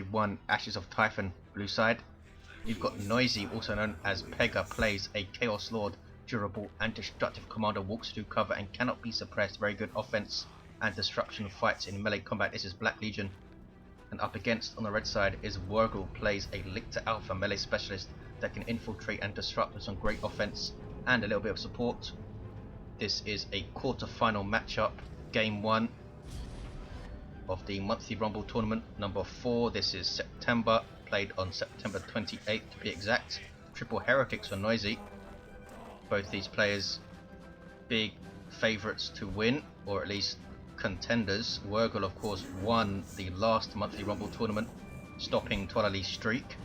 1v1 Ashes of Typhon blue side. You've got Noisy, also known as Pega, plays a Chaos Lord, durable and destructive commander, walks through cover and cannot be suppressed. Very good offense and destruction fights in melee combat. This is Black Legion. And up against on the red side is Wurgl, plays a Lictor Alpha melee specialist that can infiltrate and disrupt with some great offense and a little bit of support. This is a quarter-final matchup, game 1 of the monthly Rumble tournament number 4. This is September, played on September 28th to be exact. Triple Heretics for Noisy. Both these players big favourites to win, or at least contenders. Wurgl, of course, won the last monthly Rumble tournament, stopping Twalali's streak.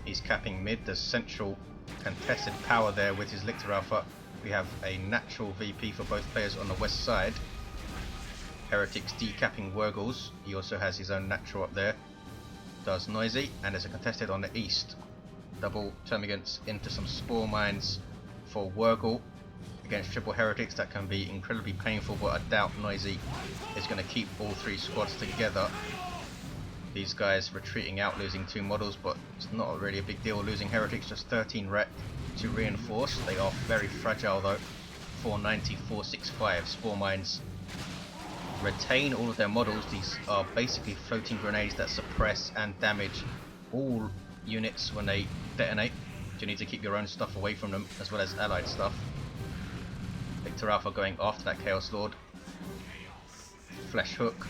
He's capping mid, the central contested power there with his Lictor Alpha. We have a natural VP for both players on the west side. Heretics decapping Wurgl's. He also has his own natural up there. Does Noisy, and there's a contested on the east. Double termagants into some spore mines for Wurgl against Triple Heretics. That can be incredibly painful, but I doubt Noisy is going to keep all three squads together. These guys retreating out, losing 2 models, but it's not really a big deal. Losing Heretics, just 13 rep to reinforce. They are very fragile though. 490, 465 spore mines. Retain all of their models. These are basically floating grenades that suppress and damage all units when they detonate. You need to keep your own stuff away from them, as well as allied stuff. Lictor Alpha going after that Chaos Lord. Flesh Hook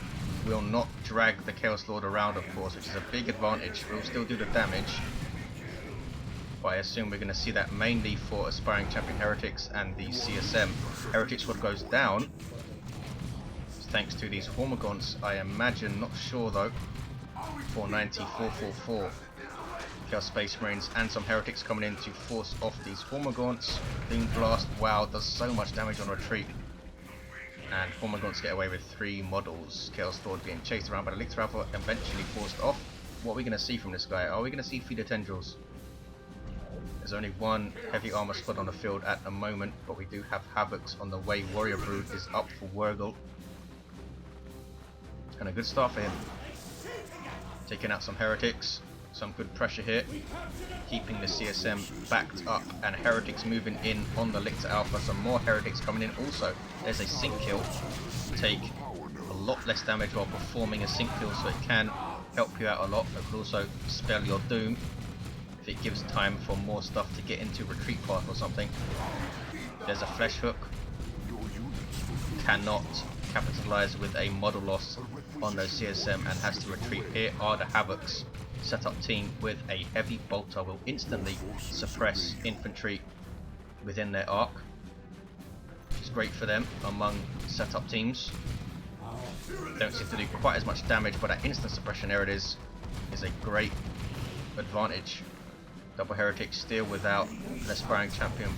will not drag the Chaos Lord around, of course, which is a big advantage. We'll still do the damage, but I assume we're going to see that mainly for Aspiring Champion Heretics and the CSM. Heretics Squad goes down thanks to these Hormagaunts, I imagine, not sure though. 490, 444. Chaos Space Marines and some Heretics coming in to force off these Hormagaunts. Boom Blast, wow, does so much damage on retreat. And Hormagaunts get away with 3 models. Chaos Lord being chased around by the Lictor Alpha, eventually forced off. What are we going to see from this guy? Are we going to see Feeder Tendrils? There's only 1 heavy armor squad on the field at the moment, but we do have Havocs on the way. Warrior Brood is up for Wurgl. And a good start for him. Taking out some Heretics. Some good pressure here. Keeping the CSM backed up. And Heretics moving in on the Lictor Alpha. Some more Heretics coming in also. There's a sync kill. Take a lot less damage while performing a sync kill, so it can help you out a lot. It could also spell your doom if it gives time for more stuff to get into retreat path or something. There's a Flesh Hook. Cannot capitalize with a model loss on those CSM and has to retreat. Here are the Havocs. Setup team with a heavy bolter will instantly suppress infantry within their arc, which is great for them among setup teams. Don't seem to do quite as much damage, but that instant suppression, there it is a great advantage. Double Heretics still without an Aspiring Champion.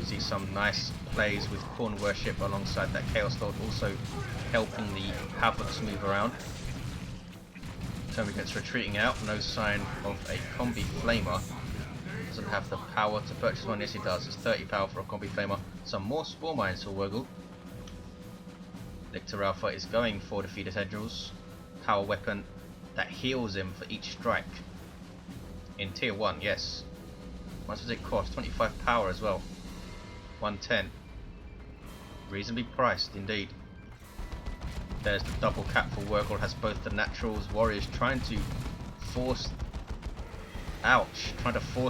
You see some nice plays with Corn Worship alongside that Chaos Lord, also helping the Havocs move around. Termagants retreating out, no sign of a Combi Flamer. Doesn't have the power to purchase one. Yes, he does. It's 30 power for a Combi Flamer. Some more Spore Mines for Wurgl. Lictor Alpha is going for the Feeder Tendrils. Power weapon that heals him for each strike. In tier 1, yes. How much does it cost? 25 power as well. 110. Reasonably priced indeed. There's the double cap for Wurgl, has both the naturals. Warriors trying to force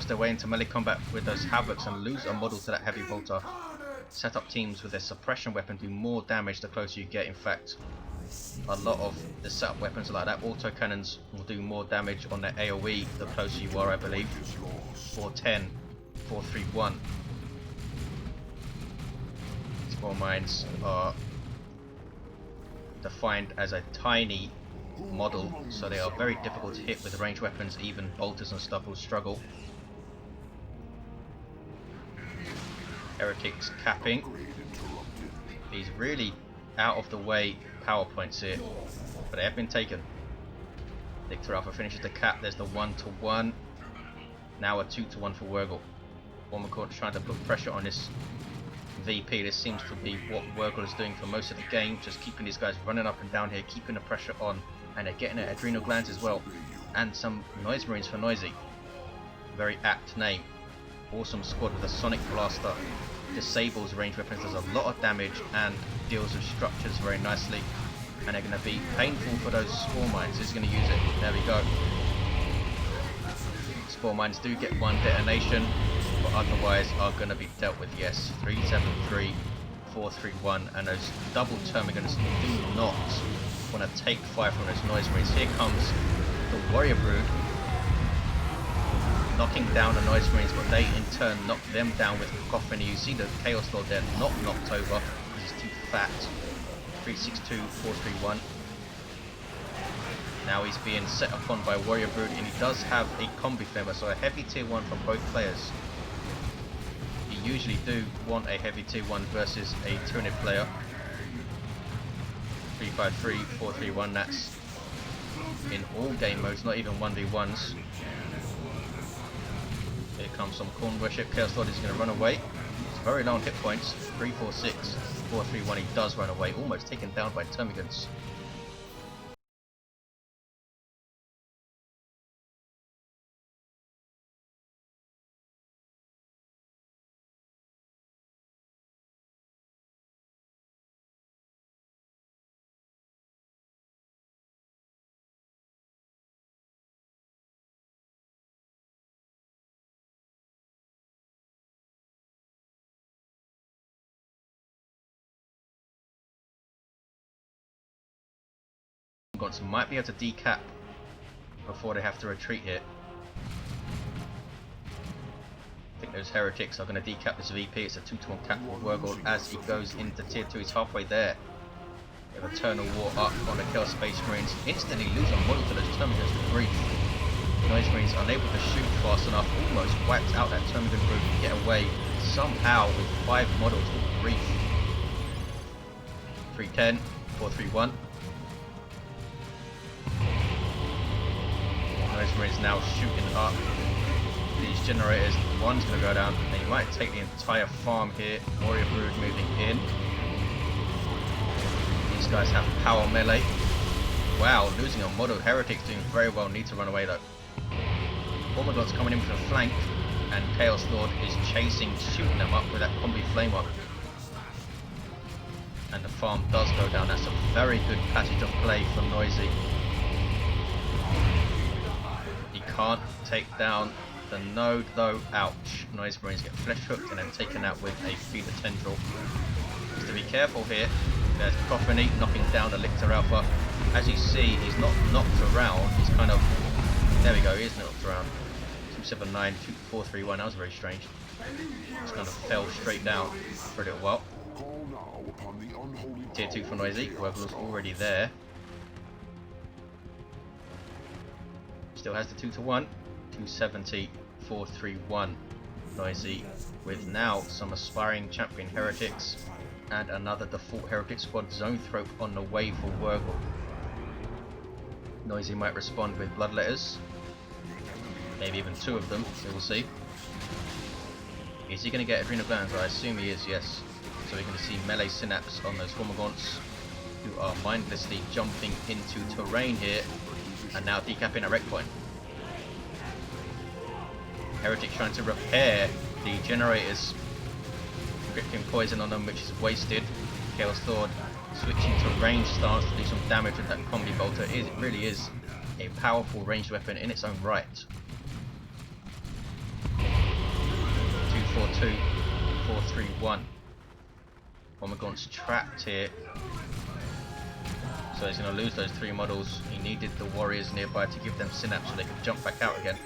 their way into melee combat with those Havocs and lose a model to that heavy bolter. Setup teams with their suppression weapon do more damage the closer you get. In fact, a lot of the setup weapons like that. Auto cannons will do more damage on their AoE the closer you are, I believe. 410, 431. Spore Mines are defined as a tiny model, so they are very difficult to hit with range weapons. Even bolters and stuff will struggle. Heretics capping. These really out of the way power points here, but they have been taken. Lictor Alpha finishes the cap. There's the 1-to-1. Now a 2-to-1 for Wurgl. Wurgl trying to put pressure on this VP. This seems to be what Wurgl is doing for most of the game, just keeping these guys running up and down here, keeping the pressure on And they're getting at Adrenal Glands as well. And some Noise Marines for Noisy. Very apt name. Awesome squad with a Sonic Blaster. Disables range weapons, does a lot of damage and deals with structures very nicely. And they're going to be painful for those Spore Mines. Who's going to use it? There we go. Spore Mines do get one detonation, but otherwise are going to be dealt with. Yes, 373, 431, and those double Termagants do not want to take fire from those Noise Marines. Here comes the Warrior Brood, knocking down the Noise Marines, but they in turn knock them down with Cacophony. You see the Chaos Lord there not knocked over because he's too fat. 362, 431. Now he's being set upon by Warrior Brood, and he does have a Combi Flamer, so a heavy tier 1 from both players. You usually do want a heavy tier 1 versus a Tyranid player. 353, 431, that's in all game modes, not even 1v1s. Here comes some Corn Worship. Chaos Lord is going to run away. It's very low on hit points. 346, 431. He does run away, almost taken down by Termagants. Might be able to decap before they have to retreat here. I think those heretics are going to decap this VP. It's a 2-to-1 cap for Wurgl as he goes into tier 2. He's halfway there. They have Eternal War up on the Chaos Space Marines. Instantly lose a model to those Termagants for grief. Noise Marines unable to shoot fast enough. Almost wiped out that Termagant group and get away somehow with 5 models for grief. 310, 431. Noise Marines now shooting up these generators. One's going to go down, and you might take the entire farm here. Warrior Brood moving in. These guys have power melee. Wow, losing a model. Heretics doing very well. Need to run away though. Hormagaunts coming in for the flank, and Chaos Lord is chasing, shooting them up with that Combi Flamer. And the farm does go down. That's a very good passage of play for Noisy. Can't take down the node though. Ouch. Noise Marines get flesh hooked and then taken out with a feeder tendril. Just to be careful here. There's Cacophony knocking down the Lictor Alpha. As you see, he's not knocked around. He's kind of... There we go, he is knocked around. 279, 431. That was very strange. Just kind of fell straight down for a little while. Tier 2 for Noisy. Wurgl's already there. Still has the 2-to-1, 270, 431. Noisy with now some aspiring champion heretics and another default heretic squad Zoanthrope on the way for Wurgl. Noisy might respond with bloodletters, maybe even 2 of them, so we'll see. Is he going to get Adrenal Glands? I assume he is, yes. So we're going to see melee synapse on those Hormagaunts who are mindlessly jumping into terrain here. And now decapping a wreck point. Heretic trying to repair the generators, inflicting poison on them, which is wasted. Chaos Lord switching to range stance to do some damage with that Combi Bolter. It really is a powerful ranged weapon in its own right. 242, 431. Hormagaunts trapped here. So he's going to lose those 3 models. He needed the warriors nearby to give them synapse so they could jump back out again.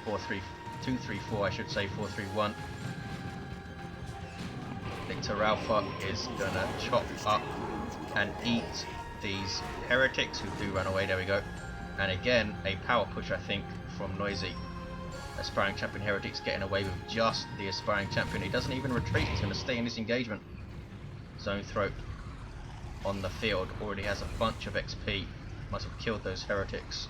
234, I should say, 431. Lictor Alpha is going to chop up and eat these heretics who do run away. There we go. And again, a power push, I think, from Noisy. Aspiring champion heretics getting away with just the aspiring champion. He doesn't even retreat. He's going to stay in this engagement. Zoanthrope on the field already has a bunch of XP. Must have killed those heretics.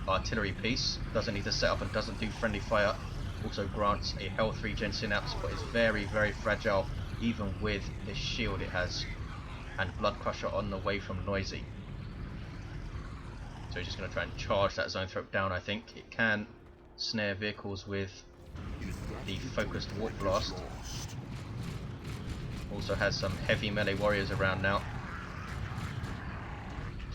Artillery piece doesn't need to set up and doesn't do friendly fire. Also grants a health regen synapse, but is very, very fragile even with this shield it has. And Blood Crusher on the way from Noisy. So he's just going to try and charge that zone throat down, I think. It can snare vehicles with the focused warp blast. Also has some heavy melee warriors around now.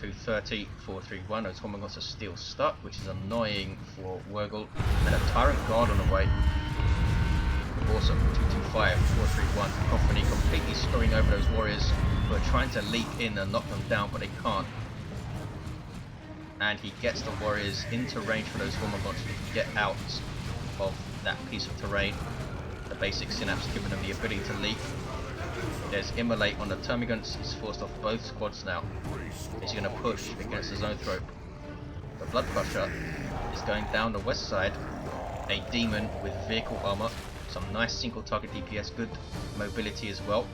230, 431. Those Hormagaunts are still stuck, which is annoying for Wurgl. And a Tyrant Guard on the way. Awesome. 225, 431. Cacophony completely screwing over those warriors who are trying to leap in and knock them down, but they can't. And he gets the warriors into range for those Hormagaunts to get out of that piece of terrain. The basic synapse giving them the ability to leap. There's Immolate on the Termagants. He's forced off both squads now. He's going to push against the Zone Thrope. The Blood Crusher is going down the west side. A demon with vehicle armor. Some nice single target DPS, good mobility as well.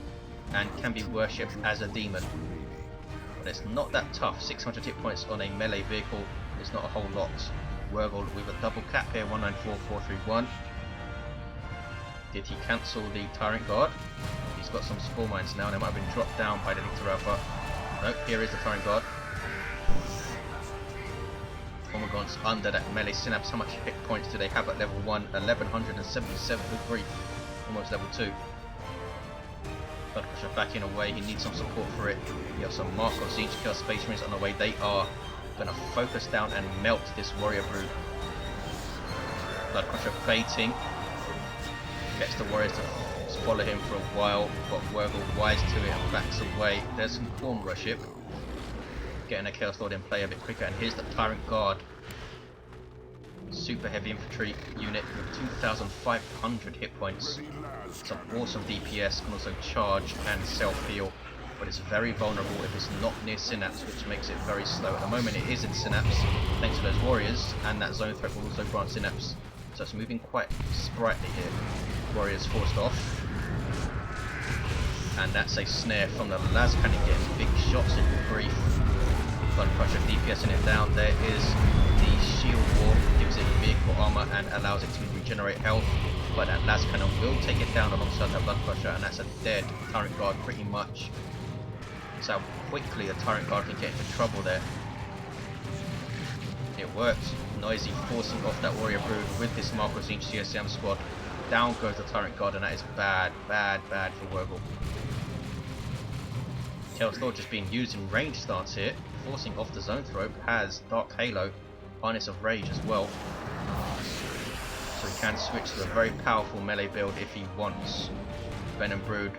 And can be worshipped as a demon. But it's not that tough. 600 hit points on a melee vehicle is not a whole lot. Wurgl with a double cap here, 194, 431. Did he cancel the Tyrant Guard? He's got some Spore Mines now, they might have been dropped down by the Lictor Alpha. Nope, here is the Tyrant Guard. Hormagaunts under that melee synapse. How much hit points do they have at level 1? 1177 with grief. Almost level 2. Blood Crusher backing away, he needs some support for it. You have some Markov Zinch Chaos Space Marines on the way. They are going to focus down and melt this Warrior Brood. Blood Crusher baiting. Gets the warriors to follow him for a while, but Wurgl wise to it and backs away. There's some Corn Worship. Getting a Chaos Lord in play a bit quicker, and here's the Tyrant Guard. Super heavy infantry unit with 2,500 hit points. Some awesome DPS, can also charge and self-heal, but it's very vulnerable if it's not near Synapse, which makes it very slow. At the moment it is in Synapse, thanks to those warriors, and that Zone Threat will also grant Synapse. So it's moving quite sprightly here. Warriors forced off. And that's a snare from the Las Cannon getting big shots into grief. Blood Crusher DPSing it down. There is the Shield Wall, gives it vehicle armor and allows it to regenerate health. But that Las Cannon will take it down alongside that Blood Crusher, and that's a dead Tyrant Guard pretty much. That's how quickly a Tyrant Guard can get into trouble there. It works. Noisy forcing off that Warrior Brood with this Markov Zinch CSM squad. Down goes the Tyrant Guard, and that is bad, bad, bad for Wurgl. Chaos Lord just being used in range stance here, forcing off the Zone Thrope, has Dark Halo, Harness of Rage as well. So he can switch to a very powerful melee build if he wants. Venom Brood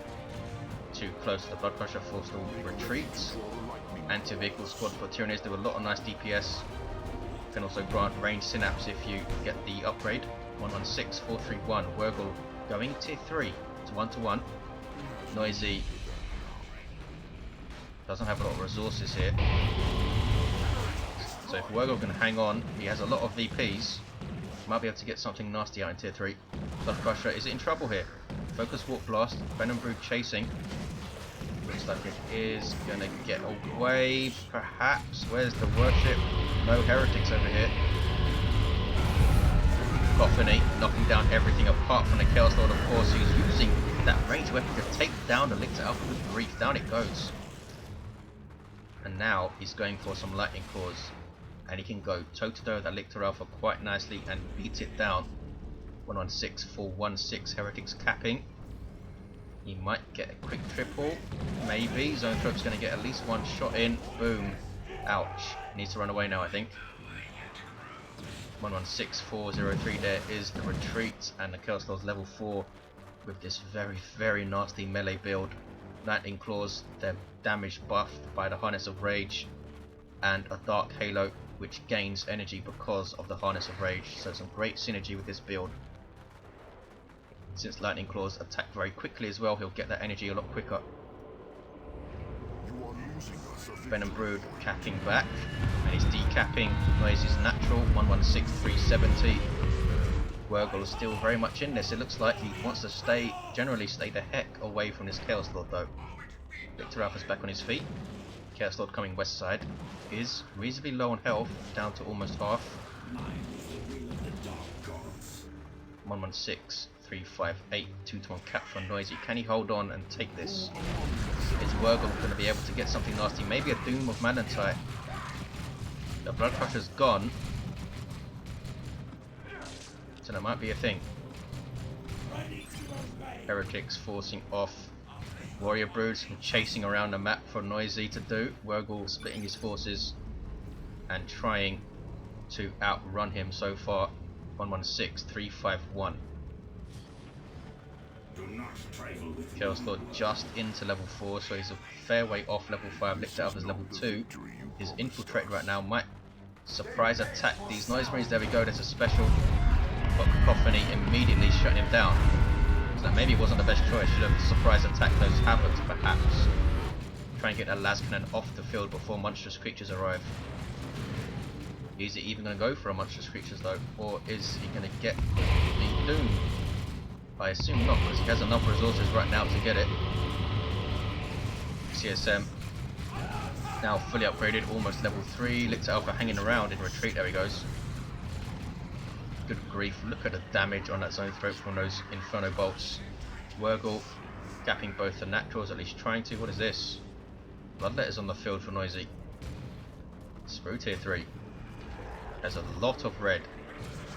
too close to the Blood Crusher, forced to retreat. Anti-vehicle squad for Tyranids do a lot of nice DPS. Can also grant range Synapse if you get the upgrade. 116, 431. Wurgl going tier 3. It's 1-to-1. Noisy doesn't have a lot of resources here. So if Wurgl can hang on, he has a lot of VPs. Might be able to get something nasty out in tier 3. Blood Crusher is in trouble here. Focus Warp Blast. Venom Brood chasing. Looks like it is going to get away, perhaps. Where's the worship? No heretics over here. Cacophony knocking down everything apart from the Chaos Lord, of course, who's using that ranged weapon to take down the Lictor Alpha with grief. Down it goes. And now he's going for some Lightning Claws. And he can go toe-to-toe with that Lictor Alpha quite nicely and beat it down. 116, 416, heretics capping. He might get a quick triple, maybe. Zone Thrope's going to get at least one shot in. Boom. Ouch. Needs to run away now, I think. 116, 403, there is the retreat, and the Chaos Lord's level 4 with this very, very nasty melee build. Lightning Claws, they're damage buffed by the Harness of Rage, and a Dark Halo, which gains energy because of the Harness of Rage. So some great synergy with this build. Since Lightning Claws attack very quickly as well, he'll get that energy a lot quicker. Venom Brood capping back, and he's decapping. Noisy's natural, 116, 370. Wurgl is still very much in this. It looks like he wants to generally stay the heck away from this Chaos Lord though. Lictor Alpha's back on his feet. Chaos Lord coming west side is reasonably low on health, down to almost half. 116, 358, 2-to-1 cap for Noisy. Can he hold on and take this? Is Wurgl going to be able to get something nasty? Maybe a Doom of Malantite. The Blood Crusher's gone. So that might be a thing. Heretics forcing off Warrior Broods and chasing around the map for Noisy to do. Wurgl splitting his forces and trying to outrun him so far. 116, 351. Chaos Lord just into level 4, so he's a fair way off level 5. Lictor Alpha's level 2. He's infiltrated right now, might surprise attack these Noise Marines. There we go, there's a special. But Cacophony immediately shutting him down. So that maybe wasn't the best choice. Should have surprise attacked those Havocs perhaps. Try and get a las cannon off the field before monstrous creatures arrive. Is he even going to go for a monstrous creatures though? Or is he going to get the Doom? I assume not, because he has enough resources right now to get it. CSM now fully upgraded, almost level 3. Lictor Alpha hanging around in retreat, there he goes. Good grief, look at the damage on that Zone Throat from those Inferno Bolts. Wurgl gapping both the naturals, at least trying to. What is this? Bloodletters on the field for Noisy. Sprue tier 3. There's a lot of red,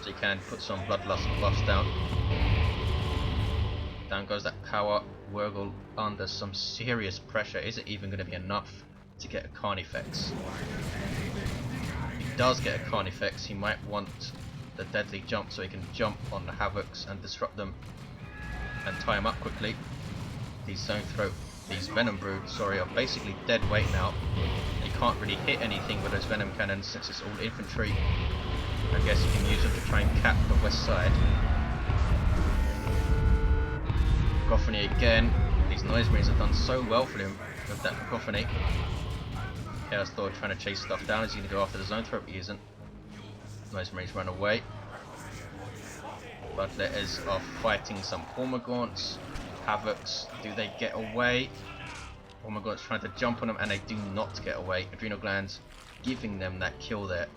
so you can put some Bloodlust buffs down. Down goes that power. Wurgl under some serious pressure. Is it even going to be enough to get a Carnifex? If he does get a Carnifex, he might want the deadly jump so he can jump on the Havocs and disrupt them and tie them up quickly. These Zone Throat, these Venom Brood, sorry, are basically dead weight now. You can't really hit anything with those Venom Cannons since it's all infantry. I guess you can use them to try and cap the west side. Cacophony again. These Noise Marines have done so well for him with that Cacophony. Chaos Lord trying to chase stuff down. Is he going to go after the Zone Throat? He isn't. Noise Marines run away. Bloodletters are fighting some Hormagaunts. Havocs, do they get away? Hormagaunts trying to jump on them and they do not get away. Adrenal Glands giving them that kill there.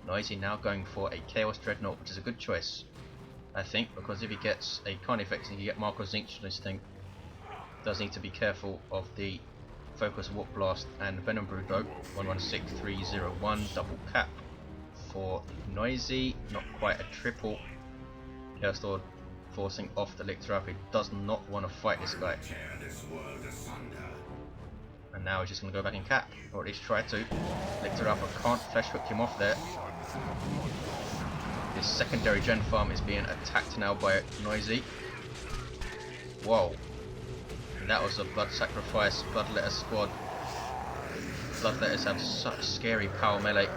Noisy now going for a Chaos Dreadnought, which is a good choice, I think, because if he gets a Carnifex and you get Marco Zinch on this thing, does need to be careful of the Focus Warp Blast and Venom Brood though. 116301 double cap for Noisy, not quite a triple. Chaos Lord forcing off the Lictor Alpha. He does not want to fight this guy. And now he's just going to go back and cap, or at least try to. Lictor Alpha can't flesh hook him off there. This secondary gen farm is being attacked now by Noisy. Whoa. And that was a blood sacrifice. Bloodletter squad. Bloodletters have such scary power melee.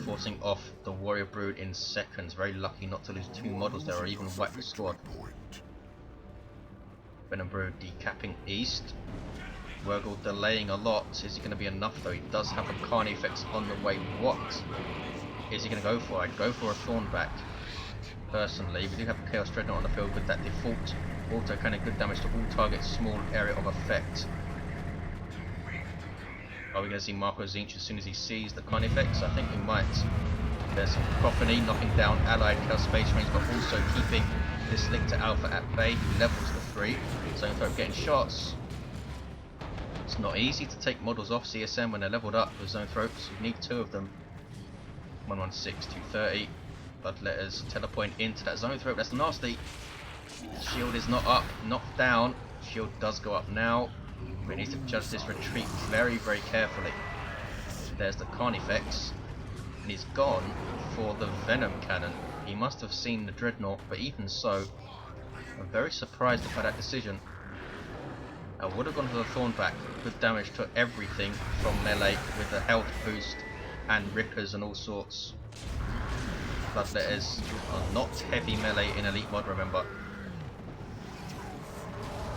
Forcing off the Warrior Brood in seconds. Very lucky not to lose 2 models there or even wipe the squad. Venom Brood decapping east. Wurgl delaying a lot. Is he going to be enough though? He does have a Carnifex on the way. What is he going to go for? I'd go for a Thornback personally. We do have a Chaos Dreadnought on the field with that default auto cannon, good damage to all targets, small area of effect. Are we going to see Marco Zinch as soon as he sees the Carnifex? I think we might. There's some Cacophony knocking down allied Chaos Space Marines, but also keeping this Lictor Alpha at bay. He levels the 3. Zone Throat getting shots. It's not easy to take models off CSM when they're leveled up with Zone Throats. You need 2 of them. 116, 230. Bloodletters teleporting into that Zone Throat. That's nasty. Shield is not up, knocked down. Shield does go up now. We need to judge this retreat very, very carefully. There's the Carnifex, and he's gone for the Venom Cannon. He must have seen the Dreadnought, but even so, I'm very surprised by that decision. I would have gone for the Thornback. Good damage to everything from melee with the health boost and rippers and all sorts. Bloodletters are not heavy melee in Elite Mod, remember.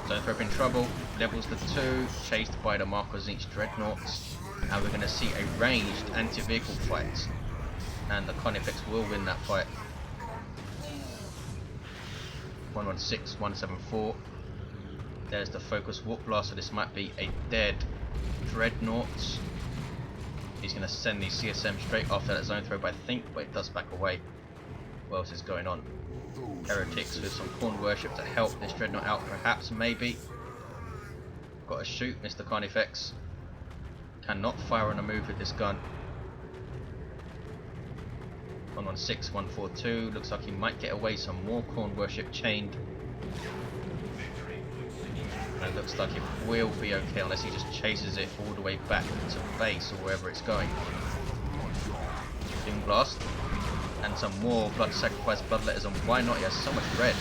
Zone Throat in trouble, levels the 2, chased by the Marco Zinch Dreadnoughts, and we're going to see a ranged anti-vehicle fight, and the Carnifex will win that fight. 116, 174. There's the Focus Warp Blast, so this might be a dead Dreadnought. He's going to send the CSM straight after that Zone Throw, I think, but it does back away. What else is going on? Heretics with some Corn Worship to help this Dreadnought out, perhaps, maybe. Got to shoot Mr. Carnifex. Cannot fire on a move with this gun. 116, 142. Looks like he might get away. Some more Corn Worship chained. And it looks like it will be okay unless he just chases it all the way back to base or wherever it's going. Doom Blast. And some more Blood Sacrifice Bloodletters, and why not? He has so much red.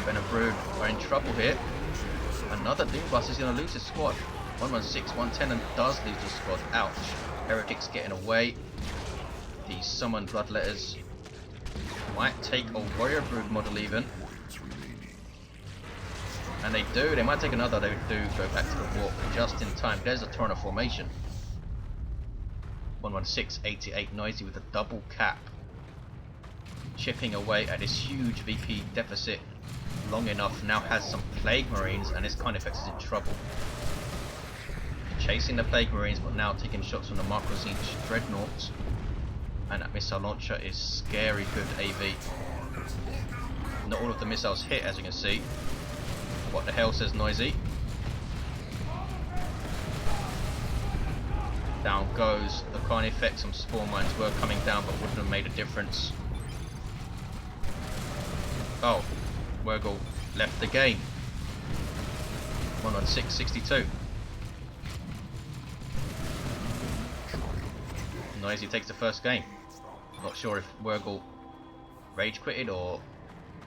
Venom Brood are in trouble here. Another Doom Blast is going to lose his squad. 116, 110 and does lose his squad. Ouch. Heretics getting away. The summoned Bloodletters might take a Warrior Brood model even. And they do. They might take another. They do go back to the walk just in time. There's a Torrent formation. 116, 88 Noisy with a double cap. Chipping away at this huge VP deficit long enough. Now has some Plague Marines and his Carnifex is in trouble. Chasing the Plague Marines but now taking shots from the Marco Zinch Dreadnoughts. And that missile launcher is scary good AV. Not all of the missiles hit, as you can see. What the hell, says Noisy. Down goes the Carnifex. Some Spore Mines were coming down but wouldn't have made a difference. Oh, Wurgl left the game. 116, 62. Noisy takes the first game. Not sure if Wurgl rage quitted or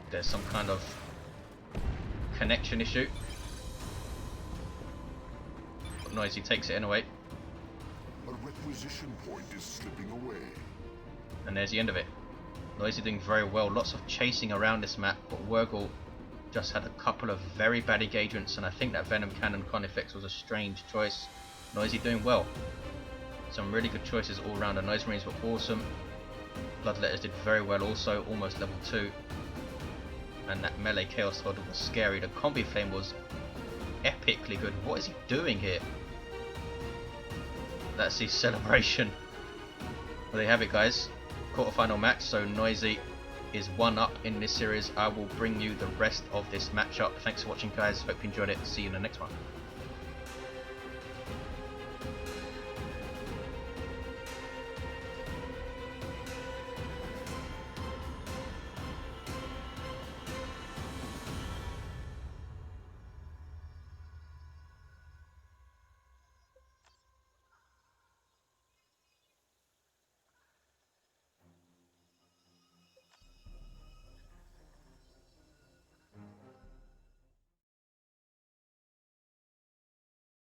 there's some kind of connection issue. But Noisy takes it anyway. A requisition point is slipping away. And there's the end of it. Noisy doing very well. Lots of chasing around this map, but Wurgl just had a couple of very bad engagements, and I think that Venom Cannon Carnifex was a strange choice. Noisy doing well. Some really good choices all round. The Noise Marines were awesome. Bloodletters did very well also, almost level 2. And that melee Chaos Hodl was scary. The Combi Flame was epically good. What is he doing here? That's his celebration. Well, there you have it, guys. Quarterfinal match. So Noisy is 1 up in this series. I will bring you the rest of this matchup. Thanks for watching, guys. Hope you enjoyed it. See you in the next one.